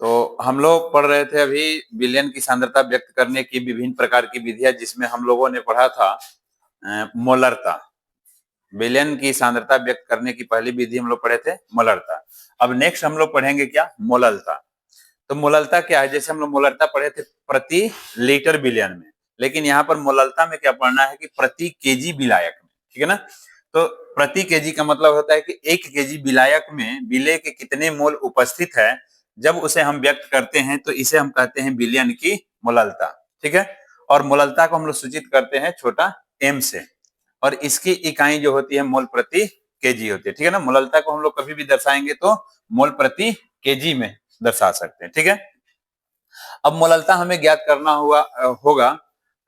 तो हम लोग पढ़ रहे थे अभी विलयन की सांद्रता व्यक्त करने की विभिन्न प्रकार की विधियां, जिसमें हम लोगों ने पढ़ा था मोलरता। विलयन की सांद्रता व्यक्त करने की पहली विधि हम लोग पढ़े थे मोलरता। अब नेक्स्ट हम लोग पढ़ेंगे क्या, मोललता। तो मोललता क्या है, जैसे हम लोग मोलरता पढ़े थे प्रति लीटर विलयन में, लेकिन यहाँ पर मोललता में क्या पढ़ना है कि प्रति केजी विलायक में। ठीक है ना। तो प्रति केजी का मतलब होता है कि 1 केजी विलायक में विलेय के कितने मोल उपस्थित है, जब उसे हम व्यक्त करते हैं तो इसे हम कहते हैं विलयन की मोललता। ठीक है। और मोललता को हम लोग सूचित करते हैं छोटा m से, और इसकी इकाई जो होती है मोल प्रति केजी होती है। ठीक है ना। मोललता को हम लोग कभी भी दर्शाएंगे तो मोल प्रति केजी में दर्शा सकते हैं। ठीक है। अब मोललता हमें ज्ञात करना होगा,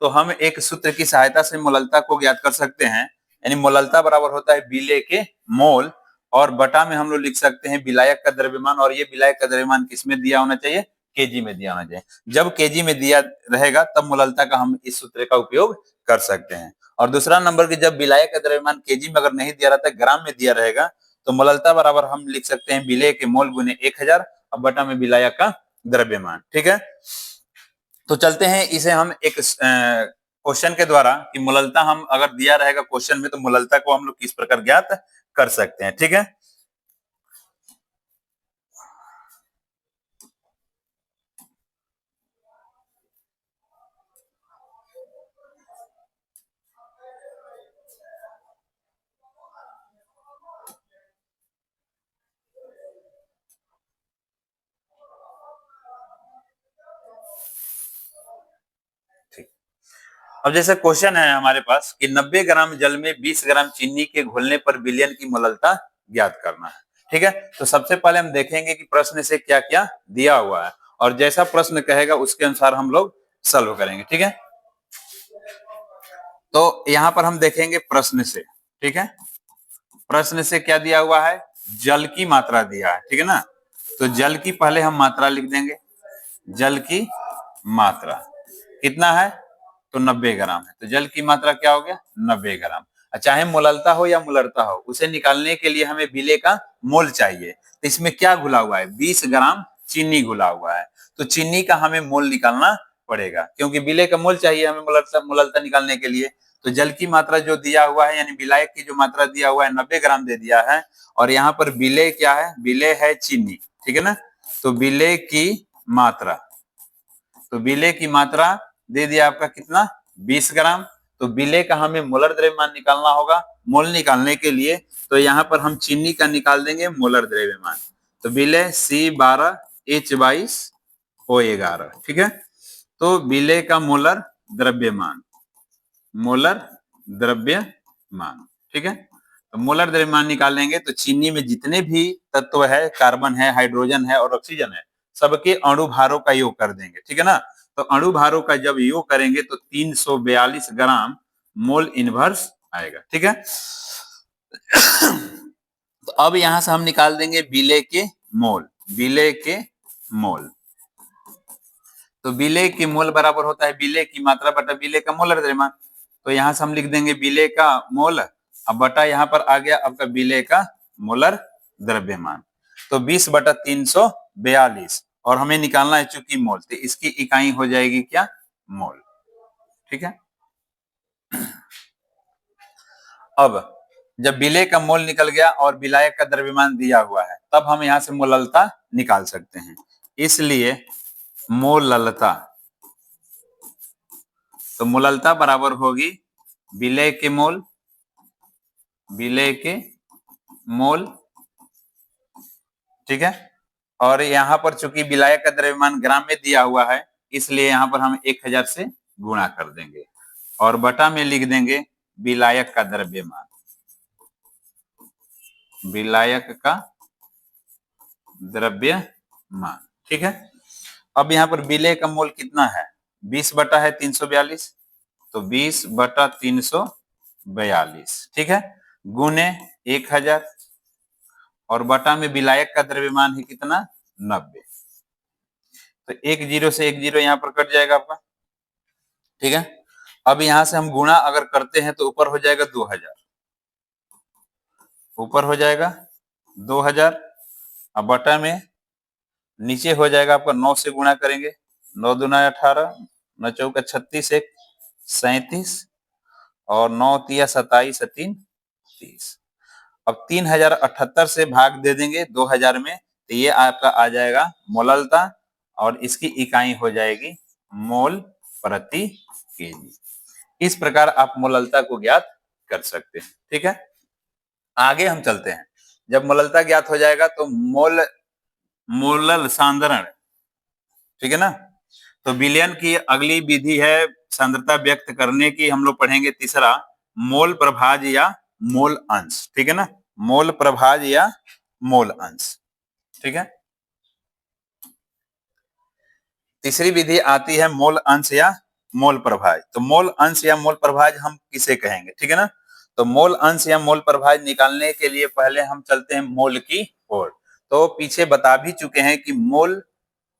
तो हम एक सूत्र की सहायता से मोललता को ज्ञात कर सकते हैं। यानी मोललता बराबर होता है विलेय के मोल, और बटा में हम लोग लिख सकते हैं विलायक का द्रव्यमान, और ये विलायक का द्रव्यमान किसमें दिया होना चाहिए, केजी में दिया होना चाहिए। जब केजी में दिया रहेगा तब मोललता का हम इस सूत्र का उपयोग कर सकते हैं। और दूसरा नंबर की जब विलायक का द्रव्यमान केजी में अगर नहीं दिया रहता, ग्राम में दिया रहेगा, तो मोललता बराबर हम लिख सकते हैं विलेय के मोल गुने 1000 और बटा में विलायक का द्रव्यमान। ठीक है। तो चलते हैं इसे हम एक क्वेश्चन के द्वारा कि मोललता हम अगर दिया रहेगा क्वेश्चन में, तो मोललता को हम लोग किस प्रकार ज्ञात कर सकते हैं। ठीक है। अब जैसे क्वेश्चन है हमारे पास कि 90 ग्राम जल में 20 ग्राम चीनी के घुलने पर विलयन की मोललता ज्ञात करना है। ठीक है। तो सबसे पहले हम देखेंगे कि प्रश्न से क्या क्या दिया हुआ है, और जैसा प्रश्न कहेगा उसके अनुसार हम लोग सॉल्व करेंगे। ठीक है। तो यहाँ पर हम देखेंगे प्रश्न से। ठीक है। प्रश्न से क्या दिया हुआ है, जल की मात्रा दिया है। ठीक है ना। तो जल की पहले हम मात्रा लिख देंगे। जल की मात्रा कितना है, तो 90 ग्राम है। तो जल की मात्रा क्या हो गया, 90 ग्राम। चाहे मोललता हो या मोलरता हो, उसे निकालने के लिए हमें विलेय का मोल चाहिए। तो इसमें क्या घुला हुआ है, 20 ग्राम चीनी घुला हुआ है। तो चीनी का हमें मोल निकालना पड़ेगा, क्योंकि विलेय का मोल चाहिए हमें मोलरता मोललता निकालने के लिए। तो जल की मात्रा जो दिया हुआ है, यानी विलायक की जो मात्रा दिया हुआ है 90 ग्राम दे दिया है, और यहाँ पर विलेय क्या है, विलेय है चीनी। ठीक है ना। तो विलेय की मात्रा, तो विलेय की मात्रा दे दिया आपका कितना, 20 ग्राम। तो विलेय का हमें मोलर द्रव्यमान निकालना होगा। मोल निकालने के लिए तो यहाँ पर हम चीनी का निकाल देंगे मोलर द्रव्यमान। तो विलेय C12H22O11। ठीक है। तो विलेय का मोलर द्रव्यमान, मोलर द्रव्यमान। ठीक है। तो मोलर द्रव्यमान निकालेंगे तो चीनी में जितने भी तत्व है, कार्बन है, हाइड्रोजन है और ऑक्सीजन है, सबके अणु भारों का योग कर देंगे। ठीक है ना। तो अणु भारों का जब योग करेंगे तो 342 ग्राम मोल इनवर्स आएगा। ठीक है। तो अब यहां से हम निकाल देंगे विलेय के मोल। विलेय के मोल, तो विलेय के मोल बराबर होता है विलेय की मात्रा बटा विलेय का मोलर द्रव्यमान। तो यहां से हम लिख देंगे विलेय का मोल, अब बटा यहाँ पर आ गया आपका विलेय का मोलर द्रव्यमान। तो 20/342, और हमें निकालना है चूंकि मोल, तो इसकी इकाई हो जाएगी क्या, मोल। ठीक है। अब जब विलेय का मोल निकल गया और विलायक का द्रव्यमान दिया हुआ है, तब हम यहां से मोललता निकाल सकते हैं। इसलिए मोललता, तो मोललता बराबर होगी विलेय के मोल, विलेय के मोल। ठीक है। और यहाँ पर चूंकि विलायक का द्रव्यमान ग्राम में दिया हुआ है, इसलिए यहाँ पर हम 1000 से गुणा कर देंगे, और बटा में लिख देंगे विलायक का द्रव्यमान, विलायक का द्रव्यमान। ठीक है। अब यहाँ पर विलेय का मोल कितना है, 20 बटा है 342, तो 20/342। ठीक है। गुने 1000, और बटा में विलायक का द्रव्यमान है कितना, 90। तो 10 से 10 यहाँ पर कट जाएगा आपका। ठीक है। अब यहां से हम गुणा अगर करते हैं तो ऊपर हो जाएगा 2000, ऊपर हो जाएगा 2000, अब बटा में नीचे हो जाएगा आपका 9 से गुणा करेंगे, 9 दूना 18, 9 चौका 36, 1 37 और 9 तिया 27, 3 30। अब 3078 से भाग दे देंगे 2000 में, तो ये आपका आ जाएगा मोललता और इसकी इकाई हो जाएगी मोल प्रति केजी। इस प्रकार आप मोललता को ज्ञात कर सकते हैं। ठीक है, आगे हम चलते हैं। जब मोललता ज्ञात हो जाएगा तो मोलल सांद्रण, ठीक है ना। तो विलयन की अगली विधि है सांद्रता व्यक्त करने की, हम लोग पढ़ेंगे तीसरा मोल प्रभाज या मोल अंश। ठीक है ना, मोल प्रभाज या मोल अंश। ठीक है, तीसरी विधि आती है मोल अंश या मोल प्रभाज। तो मोल अंश या मोल प्रभाज हम किसे कहेंगे, ठीक है ना। तो मोल अंश या मोल प्रभाज निकालने के लिए पहले हम चलते हैं मोल की ओर। तो पीछे बता भी चुके हैं कि मोल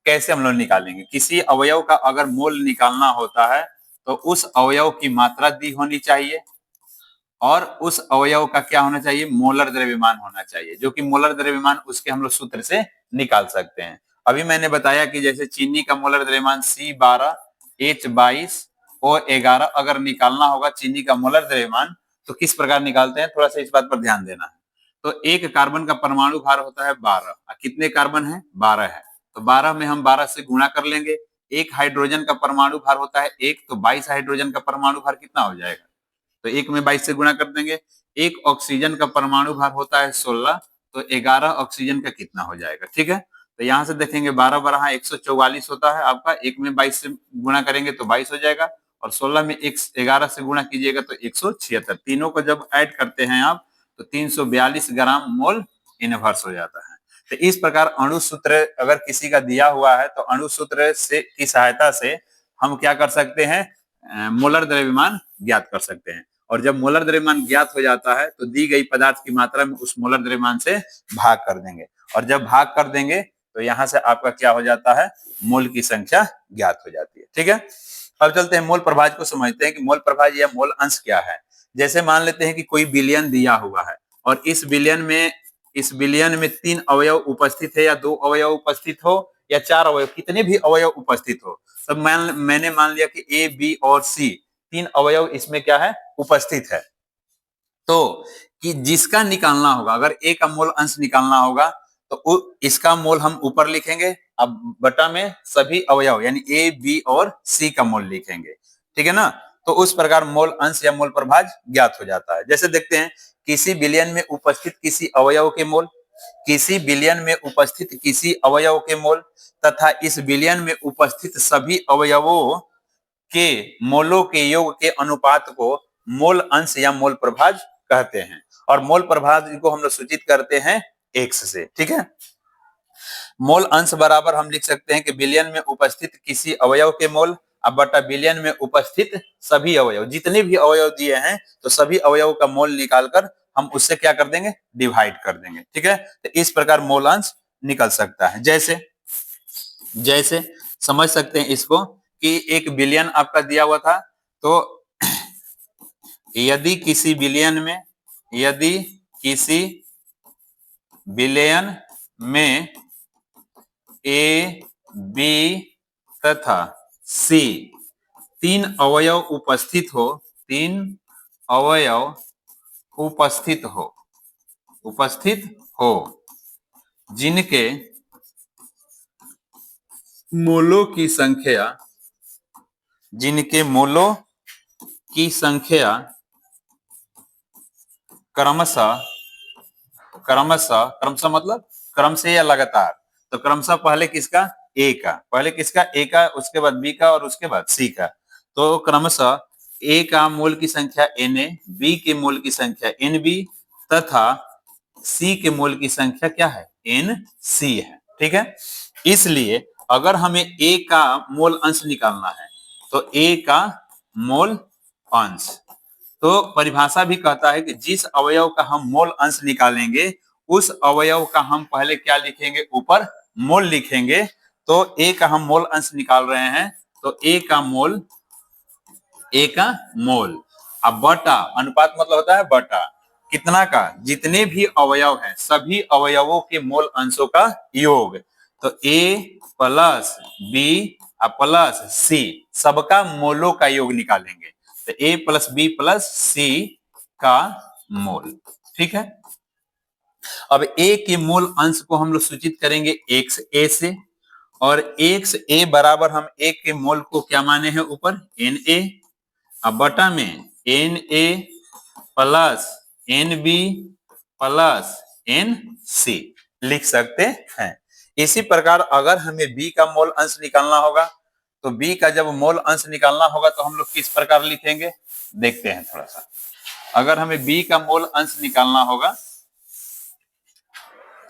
कैसे हम लोग निकालेंगे। किसी अवयव का अगर मोल निकालना होता है तो उस अवयव की मात्रा दी होनी चाहिए और उस अवयव का क्या होना चाहिए, मोलर द्रव्यमान होना चाहिए, जो कि मोलर द्रव्यमान उसके हम लोग सूत्र से निकाल सकते हैं। अभी मैंने बताया कि जैसे चीनी का मोलर द्रव्यमान C12 H22 O11 अगर निकालना होगा चीनी का मोलर द्रव्यमान तो किस प्रकार निकालते हैं, थोड़ा सा इस बात पर ध्यान देना है। तो एक कार्बन का परमाणु भार होता है 12, कितने कार्बन है, 12 है, तो 12 में हम 12 से गुणा कर लेंगे। एक हाइड्रोजन का परमाणु भार होता है 1, तो 22 हाइड्रोजन का परमाणु भार कितना हो जाएगा, तो 1 में 22 से गुणा कर देंगे। एक ऑक्सीजन का परमाणु भार होता है 16, तो 11 ऑक्सीजन का कितना हो जाएगा। ठीक है, तो यहां से देखेंगे 12 12 144 होता है आपका, 1 में 22 से गुणा करेंगे तो 22 हो जाएगा और 16 में 11 से गुणा कीजिएगा तो 176। तीनों को जब ऐड करते हैं आप तो 342 ग्राम मोल इनवर्स हो जाता है। तो इस प्रकार अणु सूत्र अगर किसी का दिया हुआ है तो अणु सूत्र से की सहायता से हम क्या कर सकते हैं, मोलर द्रव्यमान ज्ञात कर सकते हैं। और जब मोलर द्रव्यमान ज्ञात हो जाता है तो दी गई पदार्थ की मात्रा में उस मोलर द्रव्यमान से भाग कर देंगे और जब भाग कर देंगे तो यहां से आपका क्या हो जाता है, मोल की संख्या ज्ञात हो जाती है। ठीक है, अब चलते हैं मोल प्रभाज को समझते हैं कि मोल प्रभाज या मोल अंश क्या है। जैसे मान लेते हैं कि कोई विलयन दिया हुआ है और इस विलयन में 3 अवयव उपस्थित है या 2 अवयव उपस्थित हो या 4 अवयव, कितने भी अवयव उपस्थित हो। तब मैंने मान लिया कि ए बी और सी 3 अवयव इसमें क्या है, उपस्थित है। तो कि जिसका निकालना होगा, अगर ए का मोल अंश निकालना होगा तो इसका मोल हम ऊपर लिखेंगे, अब बटा में सभी अवयव यानी ए बी और सी का मोल लिखेंगे। ठीक है ना, तो उस प्रकार मोल अंश या मोल प्रभाज ज्ञात हो जाता है। जैसे देखते हैं किसी विलयन में उपस्थित किसी अवयव के मोल, किसी विलयन में उपस्थित किसी अवयव के मोल तथा इस विलयन में उपस्थित सभी अवयवों के मोलों के योग के अनुपात को मोल अंश या मोल प्रभाज कहते हैं और मोल प्रभाज को हम लोग सूचित करते हैं एक्स से। ठीक है, मोल अंश बराबर हम लिख सकते हैं कि विलयन में उपस्थित किसी अवयव के मोल अब बटा विलयन में उपस्थित सभी अवयव, जितने भी अवयव दिए हैं तो सभी अवयव का मोल निकालकर हम उससे क्या कर देंगे, डिवाइड कर देंगे। ठीक है, तो इस प्रकार मोल अंश निकल सकता है। जैसे जैसे समझ सकते हैं इसको कि एक विलयन आपका दिया हुआ था, तो यदि किसी विलयन में ए बी तथा सी 3 अवयव उपस्थित हो, 3 अवयव उपस्थित हो जिनके मोलों की संख्या क्रमशः मतलब क्रम से या लगातार, तो क्रमशः पहले किसका, ए का, उसके बाद बी का और उसके बाद सी का। तो क्रमशः ए का मोल की संख्या Na, बी के मोल की संख्या Nb तथा सी के मोल की संख्या क्या है, Nc है। ठीक है, इसलिए अगर हमें ए का मोल अंश निकालना है तो ए का मोल अंश, तो परिभाषा भी कहता है कि जिस अवयव का हम मोल अंश निकालेंगे उस अवयव का हम पहले क्या लिखेंगे, ऊपर मोल लिखेंगे। तो ए का हम मोल अंश निकाल रहे हैं तो ए का मोल अब बटा, अनुपात मतलब होता है बटा कितना का, जितने भी अवयव हैं सभी अवयवों के मोल अंशों का योग। तो ए प्लस बी प्लस सी सबका मोलों का योग निकालेंगे। तो ए प्लस बी प्लस सी का मोल। ठीक है, अब ए के मोल अंश को हम लोग सूचित करेंगे एक्स ए से, और एक्स ए बराबर हम ए के मोल को क्या माने हैं ऊपर एन ए, अब बटा में n A plus n B plus n C लिख सकते हैं। इसी प्रकार अगर हमें बी का मोल अंश निकालना होगा, तो बी का जब मोल अंश निकालना होगा तो हम लोग किस प्रकार लिखेंगे, देखते हैं थोड़ा सा। अगर हमें बी का मोल अंश निकालना होगा,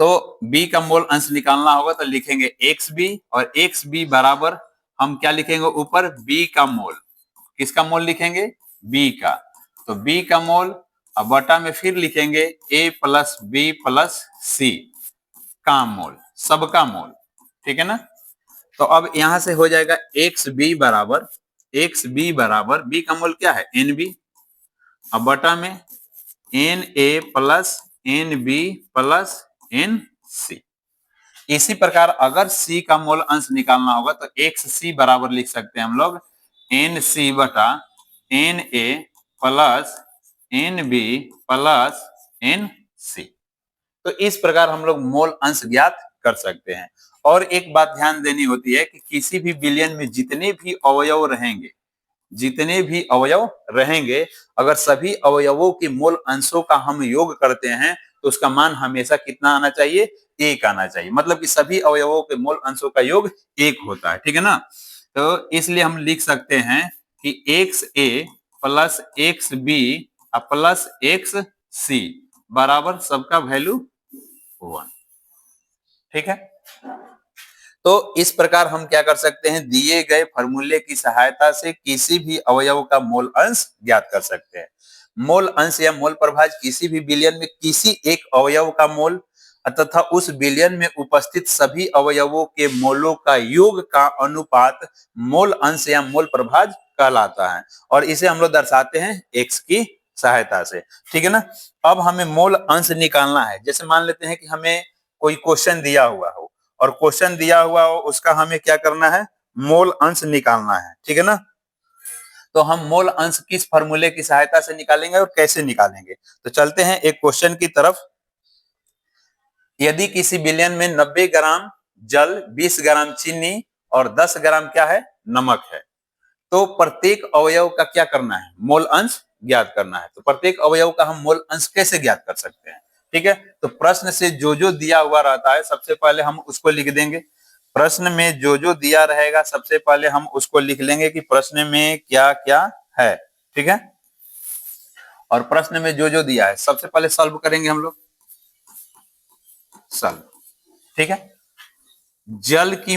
तो बी का मोल अंश निकालना होगा तो लिखेंगे एक्स बी, और एक्स बी बराबर हम क्या लिखेंगे ऊपर बी का मोल। किसका मोल लिखेंगे, बी का। तो बी का मोल, अब बटा में फिर लिखेंगे ए प्लस बी प्लस सी का मोल, सबका मोल। ठीक है ना। तो अब यहां से हो जाएगा एक्स बी बराबर बी का मोल क्या है एन बी, अब बटा में n A plus n B plus n C. इसी प्रकार अगर सी का मोल अंश निकालना होगा तो एक्स सी बराबर लिख सकते हैं हम लोग एन सी बटा n A plus n B plus n C. तो इस प्रकार हम लोग मोल अंश ज्ञात कर सकते हैं। और एक बात ध्यान देनी होती है कि किसी भी विलयन में जितने भी अवयव रहेंगे, अगर सभी अवयवों के मोल अंशों का हम योग करते हैं तो उसका मान हमेशा कितना आना चाहिए, एक आना चाहिए। मतलब कि सभी अवयवों के मोल अंशों का योग एक होता है। ठीक है ना। तो इसलिए हम लिख सकते हैं कि x a plus x b plus x c बराबर सबका वैल्यू 1। ठीक है। तो इस प्रकार हम क्या कर सकते हैं, दिए गए फॉर्मूले की सहायता से किसी भी अवयव का मोल अंश ज्ञात कर सकते हैं। मोल अंश या मोल प्रभाज किसी भी विलयन में किसी एक अवयव का मोल तथा उस विलयन में उपस्थित सभी अवयवों के मोलों का योग का अनुपात मोल अंश या मोल प्रभाज कहलाता है, और इसे हम लोग दर्शाते हैं एक्स की सहायता से। ठीक है ना। अब हमें मोल अंश निकालना है। जैसे मान लेते हैं कि हमें कोई क्वेश्चन दिया हुआ हो, और क्वेश्चन दिया हुआ हो उसका हमें क्या करना है, मोल अंश निकालना है। ठीक है ना। तो हम मोल अंश किस फॉर्मूले की सहायता से निकालेंगे और कैसे निकालेंगे, तो चलते हैं एक क्वेश्चन की तरफ। यदि किसी विलयन में 90 ग्राम जल, 20 ग्राम चीनी और 10 ग्राम क्या है नमक है, तो प्रत्येक अवयव का क्या करना है, मोल अंश ज्ञात करना है। तो प्रत्येक अवयव का हम मोल अंश कैसे ज्ञात कर सकते हैं। ठीक है। तो प्रश्न से जो जो दिया हुआ रहता है सबसे पहले हम उसको लिख देंगे। प्रश्न में जो जो दिया रहेगा सबसे पहले हम उसको लिख लेंगे कि प्रश्न में क्या क्या है। ठीक है। और प्रश्न में जो जो दिया है सबसे पहले सॉल्व करेंगे हम लोग, सॉल्व। ठीक है। जल की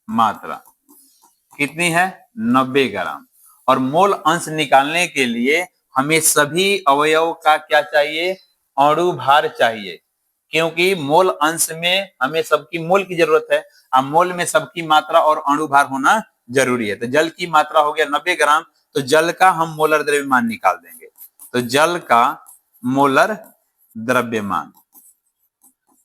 मात्रा कितनी है 90 ग्राम, और मोल अंश निकालने के लिए हमें सभी अवयव का क्या चाहिए, अणु भार चाहिए, क्योंकि मोल अंश में हमें सबकी मोल की जरूरत है, और मोल में सबकी मात्रा और अणु भार होना जरूरी है। तो जल की मात्रा हो गया 90 ग्राम, तो जल का हम मोलर द्रव्यमान निकाल देंगे। तो जल का मोलर द्रव्यमान,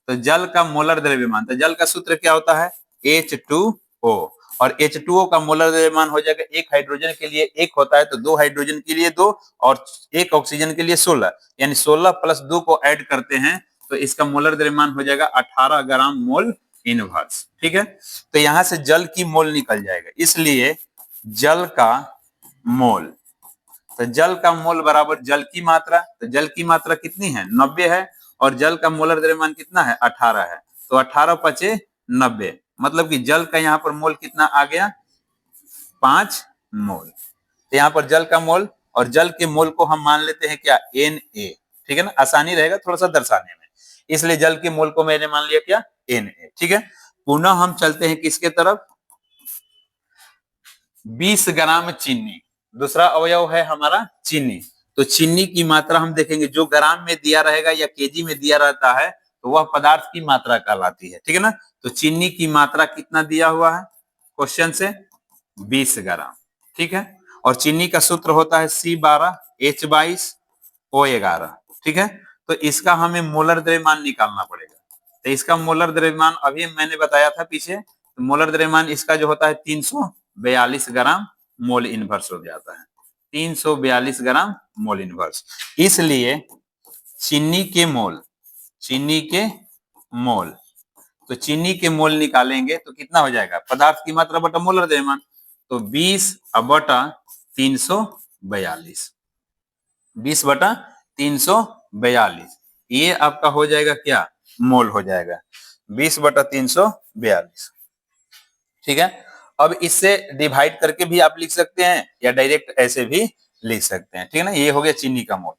तो जल का मोलर द्रव्यमान, तो जल का सूत्र क्या होता है H2O, और H2O का मोलर द्रव्यमान हो जाएगा, एक हाइड्रोजन के लिए एक होता है तो 2 हाइड्रोजन के लिए 2, और एक ऑक्सीजन के लिए 16, यानी 16 प्लस 2 को ऐड करते हैं तो इसका मोलर द्रव्यमान हो जाएगा 18 ग्राम मोल इनवर्स। ठीक है। तो यहां से जल की मोल निकल जाएगा, इसलिए जल का मोल, तो जल का मोल बराबर जल की मात्रा, तो जल की मात्रा कितनी है 90 है, और जल का मोलर द्रव्यमान कितना है 18 है, तो 18 पचे 90, मतलब कि जल का यहाँ पर मोल कितना आ गया 5 मोल। तो यहाँ पर जल का मोल, और जल के मोल को हम मान लेते हैं क्या Na। ठीक है ना, आसानी रहेगा थोड़ा सा दर्शाने में, इसलिए जल के मोल को मैंने मान लिया क्या Na। ठीक है। पुनः हम चलते हैं किसके तरफ, 20 ग्राम चीनी, दूसरा अवयव है हमारा चीनी। तो चीनी की मात्रा हम देखेंगे, जो ग्राम में दिया रहेगा या केजी में दिया रहता है तो वह पदार्थ की मात्रा कहलाती है। ठीक है ना। तो चीनी की मात्रा कितना दिया हुआ है क्वेश्चन से 20 ग्राम। ठीक है। और चीनी का सूत्र होता है C12H22O11। ठीक है। तो इसका हमें मोलर द्रव्यमान निकालना पड़ेगा। तो इसका मोलर द्रव्यमान अभी मैंने बताया था पीछे, तो मोलर द्रव्यमान इसका जो होता है 342 ग्राम मोल इनवर्स हो जाता है, 342 ग्राम मोल इनवर्स। इसलिए चीनी के मोल, चीनी के मोल, तो चीनी के मोल निकालेंगे तो कितना हो जाएगा, पदार्थ की मात्रा बटा मोलर द्रव्यमान, तो 20 बटा 342, 20 बटा 342, ये आपका हो जाएगा क्या, मोल हो जाएगा 20 बटा 342। ठीक है, अब इससे डिवाइड करके भी आप लिख सकते हैं या डायरेक्ट ऐसे भी लिख सकते हैं। ठीक है ना, ये हो गया चीनी का मोल।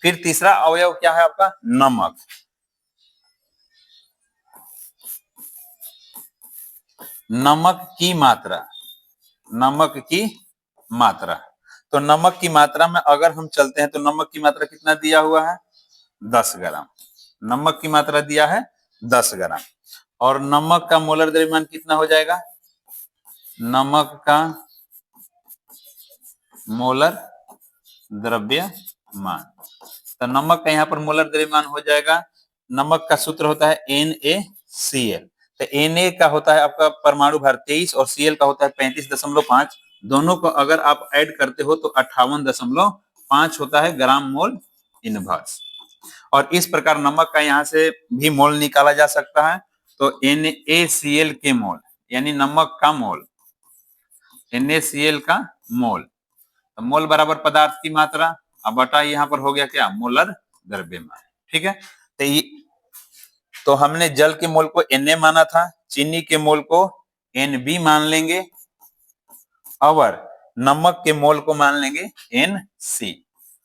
फिर तीसरा अवयव क्या है आपका, नमक। नमक की मात्रा, नमक की मात्रा, तो नमक की मात्रा में अगर हम चलते हैं तो नमक की मात्रा कितना दिया हुआ है, 10 ग्राम। नमक की मात्रा दिया है 10 ग्राम, और नमक का मोलर द्रव्यमान कितना हो जाएगा, नमक का मोलर द्रव्यमान, तो नमक का यहाँ पर मोलर द्रव्यमान हो जाएगा, नमक का सूत्र होता है NaCl, तो Na का होता है आपका परमाणु भार 23 और Cl का होता है 35.5, दोनों को अगर आप ऐड करते हो तो 58.5 होता है ग्राम मोल इनवर्स। और इस प्रकार नमक का यहाँ से भी मोल निकाला जा सकता है, तो NaCl के मोल यानी नमक का मोल, NaCl का मोल, तो मोल बराबर पदार्थ की मात्रा, अब बटा यहाँ पर हो गया क्या, मोलर द्रव्यमान। ठीक है, तो हमने जल के मोल को Na माना था, चीनी के मोल को Nb मान लेंगे, और नमक के मोल को मान लेंगे Nc,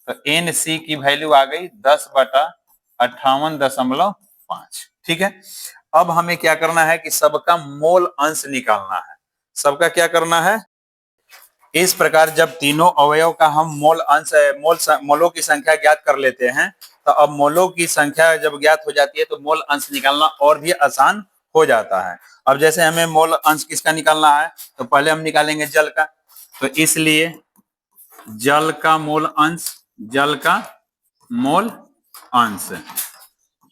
तो Nc की वैल्यू आ गई 10 बटा 58.5। ठीक है, अब हमें क्या करना है कि सबका मोल अंश निकालना है। सबका क्या करना है, इस प्रकार जब तीनों अवयव का हम मोल अंश मोलों की संख्या ज्ञात कर लेते हैं, तो अब मोलों की संख्या जब ज्ञात हो जाती है तो मोल अंश निकालना और भी आसान हो जाता है। अब जैसे हमें मोल अंश किसका निकालना है, तो पहले हम निकालेंगे जल का, तो इसलिए जल का मोल अंश, जल का मोल अंश,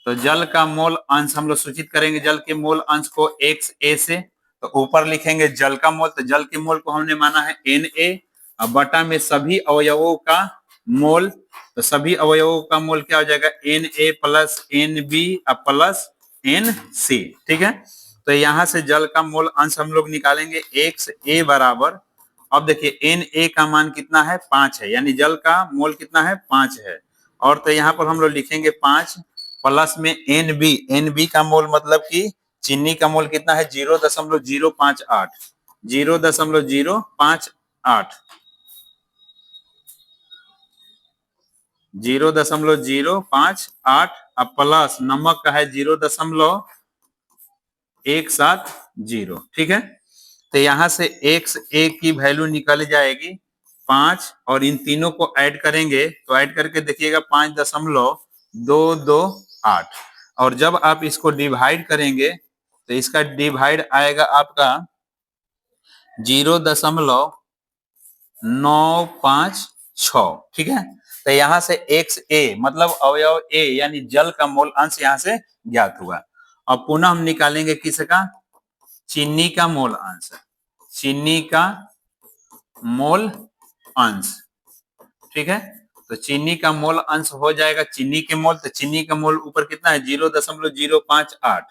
तो जल का मोल अंश हम लोग सूचित करेंगे जल के मोल अंश को XA से, तो ऊपर लिखेंगे जल का मोल, तो जल के मोल को हमने माना है Na, अब बटा में सभी अवयवों का मोल, तो सभी अवयवों का मोल क्या हो जाएगा, Na plus Nb plus Nc। ठीक है, तो यहाँ से जल का मोल अंश हम लोग निकालेंगे XA बराबर, अब देखिए Na का मान कितना है, 5 है, यानी जल का मोल कितना है, 5 है, और तो यहाँ पर हम लोग लिखेंगे 5 प्लस में Nb का मोल मतलब कि चीनी का मोल कितना है, 0.058, 0.058, 0.058, अब प्लस नमक का है 0.170। ठीक है, तो यहां से XA की वैल्यू निकल जाएगी 5, और इन तीनों को ऐड करेंगे तो ऐड करके देखिएगा 5.228, और जब आप इसको डिवाइड करेंगे तो इसका डिवाइड आएगा आपका 0.956। ठीक है, तो यहाँ से XA मतलब अवयव A यानी जल का मोल अंश यहाँ से ज्ञात हुआ। अब पुनः हम निकालेंगे किसका, चीनी का मोल अंश, चीनी का मोल अंश। ठीक है, तो चीनी का मोल अंश हो जाएगा चीनी के मोल, तो चीनी का मोल ऊपर कितना है, 0.058।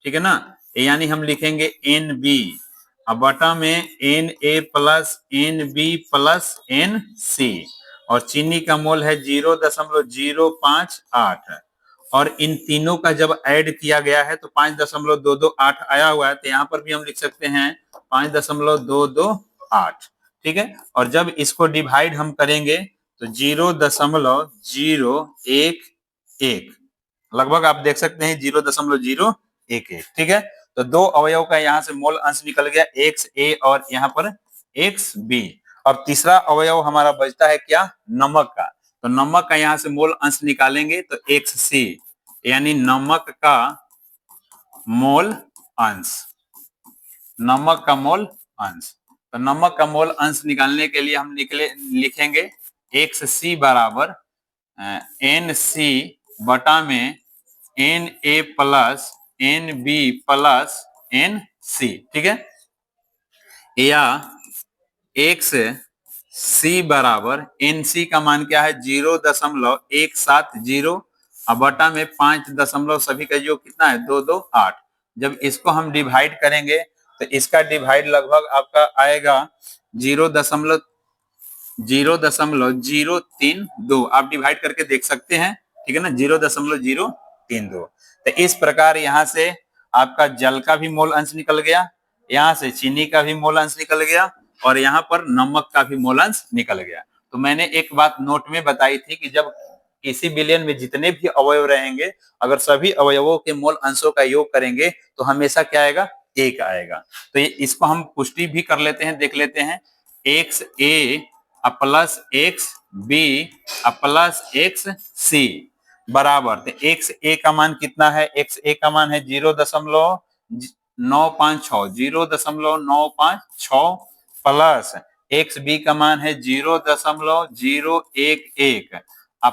ठीक है ना, यानी हम लिखेंगे Nb, अब बटा में Na plus Nb plus Nc, और चीनी का मोल है 0.058, और इन तीनों का जब ऐड किया गया है तो 5.228 आया हुआ है, तो यहाँ पर भी हम लिख सकते हैं 5.228। ठीक है, और जब इसको डिवाइड हम करेंगे तो 0.011 लगभग आप देख सकते हैं 0.011। ठीक है, तो दो अवयव का यहाँ से मोल अंश निकल गया XA और यहाँ पर XB। अब तीसरा अवयव हमारा बचता है क्या, नमक का, तो नमक का यहाँ से मोल अंश निकालेंगे तो XC यानी नमक का मोल अंश, नमक का मोल अंश, तो नमक का मोल अंश निकालने के लिए हम लिखेंगे XC बराबर NC बटा में Na plus NB plus NC, ठीक है, या XC बराबर NC का मान क्या है 0.170 और बटा में 5 दशमलव सभी का योग कितना है 228। जब इसको हम डिवाइड करेंगे तो इसका डिवाइड लगभग आपका आएगा 0.032 आप डिवाइड करके देख सकते हैं, ठीक है ना, 0.032। तो इस प्रकार यहाँ से आपका जल का भी मोल अंश निकल गया, यहाँ से चीनी का भी मोल अंश निकल गया और यहाँ पर नमक का भी मोल अंश निकल गया। तो मैंने एक बात नोट में बताई थी कि जब किसी विलयन में जितने भी अवयव रहेंगे अगर सभी अवयवों के मोल अंशों का योग करेंगे तो हमेशा क्या आएगा, एक आएगा। तो इसको हम पुष्टि भी कर लेते हैं, देख लेते हैं। X a plus x b plus x c बराबर, तो एक्स ए का मान कितना है, एक्स ए का मान है 0.956, 0.956 प्लस एक्स बी का मान है 0.011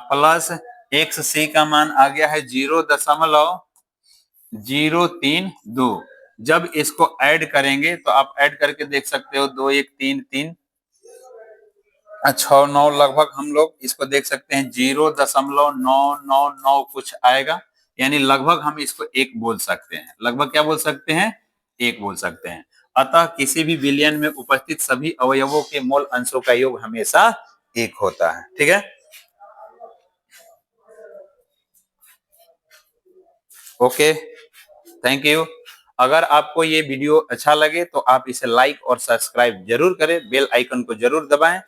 प्लस एक्स सी का मान आ गया है 0.032। जब इसको ऐड करेंगे तो आप ऐड करके देख सकते हो, 2 1 3 3 6 9 लगभग हम लोग इसको देख सकते हैं 0.999 कुछ आएगा, यानी लगभग हम इसको एक बोल सकते हैं। लगभग क्या बोल सकते हैं, एक बोल सकते हैं। अतः किसी भी विलयन में उपस्थित सभी अवयवों के मोल अंशों का योग हमेशा एक होता है, ठीक है। Okay, thank you. अगर आपको ये वीडियो अच्छा लगे तो आप इसे लाइक और सब्सक्राइब जरूर करें, बेल आइकन को जरूर दबाएं